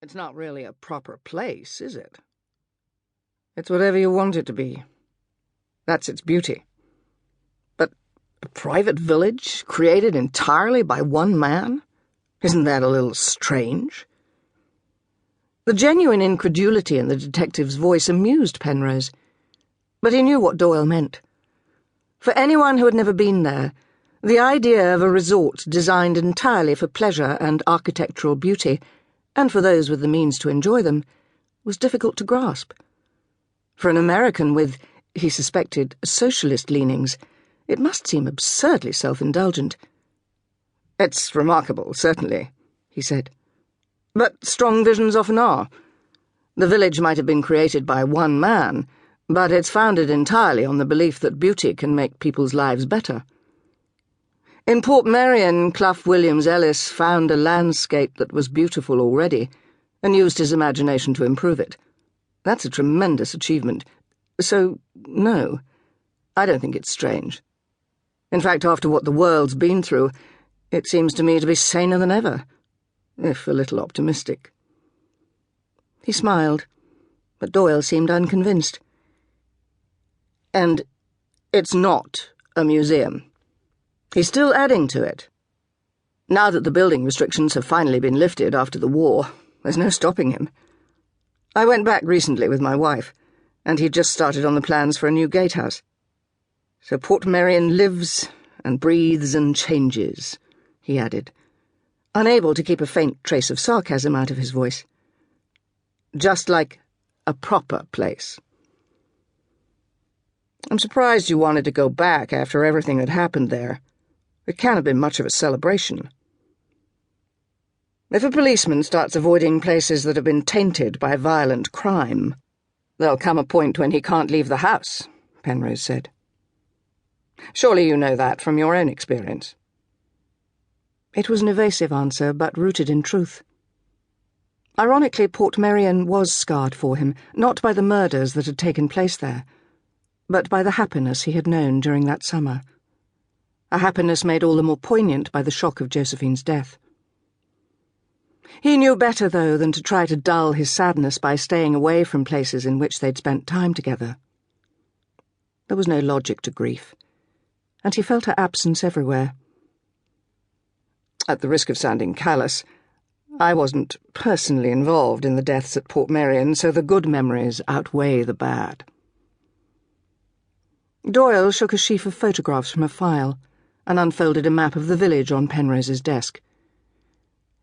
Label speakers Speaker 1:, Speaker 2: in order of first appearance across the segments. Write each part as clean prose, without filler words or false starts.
Speaker 1: It's not really a proper place, is it? It's whatever you want it to be. That's its beauty. But a private village created entirely by one man? Isn't that a little strange? The genuine incredulity in the detective's voice amused Penrose, but he knew what Doyle meant. For anyone who had never been there, the idea of a resort designed entirely for pleasure and architectural beauty, and for those with the means to enjoy them, was difficult to grasp. For an American with, he suspected, socialist leanings, it must seem absurdly self-indulgent. "It's remarkable, certainly," he said. "But strong visions often are. The village might have been created by one man, but it's founded entirely on the belief that beauty can make people's lives better. In Portmeirion, Clough Williams-Ellis found a landscape that was beautiful already, and used his imagination to improve it. That's a tremendous achievement. So, no, I don't think it's strange. In fact, after what the world's been through, it seems to me to be saner than ever, if a little optimistic." He smiled, but Doyle seemed unconvinced. "And it's not a museum. He's still adding to it. Now that the building restrictions have finally been lifted after the war, there's no stopping him. I went back recently with my wife, and he'd just started on the plans for a new gatehouse. So Portmeirion lives and breathes and changes," he added, unable to keep a faint trace of sarcasm out of his voice. "Just like a proper place. I'm surprised you wanted to go back after everything that happened there. It can't have been much of a celebration. If a policeman starts avoiding places that have been tainted by violent crime, there'll come a point when he can't leave the house," Penrose said. "Surely you know that from your own experience." It was an evasive answer, but rooted in truth. Ironically, Portmeirion was scarred for him, not by the murders that had taken place there, but by the happiness he had known during that summer. A happiness made all the more poignant by the shock of Josephine's death. He knew better, though, than to try to dull his sadness by staying away from places in which they'd spent time together. There was no logic to grief, and he felt her absence everywhere. At the risk of sounding callous, I wasn't personally involved in the deaths at Portmeirion, so the good memories outweigh the bad. Doyle shook a sheaf of photographs from a file and unfolded a map of the village on Penrose's desk.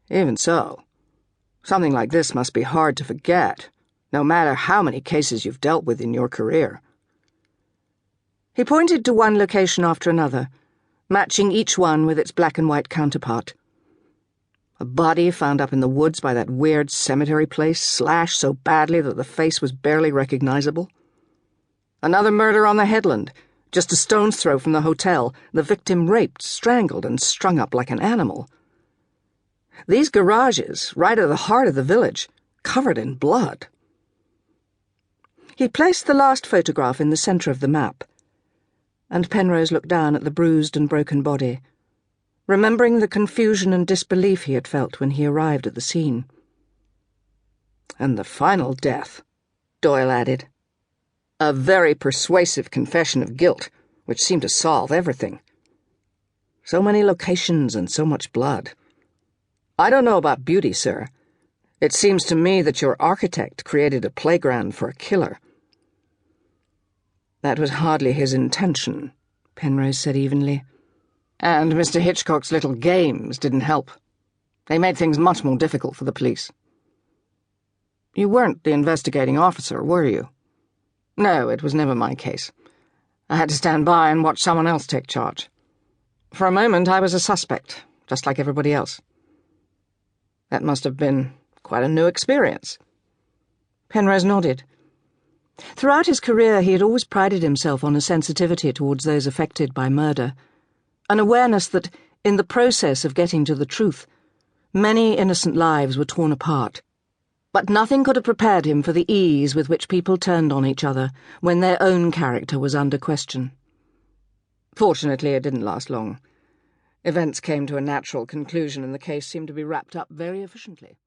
Speaker 1: "Even so, something like this must be hard to forget, no matter how many cases you've dealt with in your career." He pointed to one location after another, matching each one with its black-and-white counterpart. A body found up in the woods by that weird cemetery place, slashed so badly that the face was barely recognizable. Another murder on the headland, just a stone's throw from the hotel, the victim raped, strangled, and strung up like an animal. These garages, right at the heart of the village, covered in blood. He placed the last photograph in the center of the map, and Penrose looked down at the bruised and broken body, remembering the confusion and disbelief he had felt when he arrived at the scene. "And the final death," Doyle added. "A very persuasive confession of guilt, which seemed to solve everything. So many locations and so much blood. I don't know about beauty, sir. It seems to me that your architect created a playground for a killer." "That was hardly his intention," Penrose said evenly. "And Mr. Hitchcock's little games didn't help. They made things much more difficult for the police." "You weren't the investigating officer, were you?" "No, it was never my case. I had to stand by and watch someone else take charge. For a moment I was a suspect, just like everybody else." "That must have been quite a new experience." Penrose nodded. Throughout his career he had always prided himself on a sensitivity towards those affected by murder, an awareness that, in the process of getting to the truth, many innocent lives were torn apart. But nothing could have prepared him for the ease with which people turned on each other when their own character was under question. Fortunately, it didn't last long. Events came to a natural conclusion and the case seemed to be wrapped up very efficiently.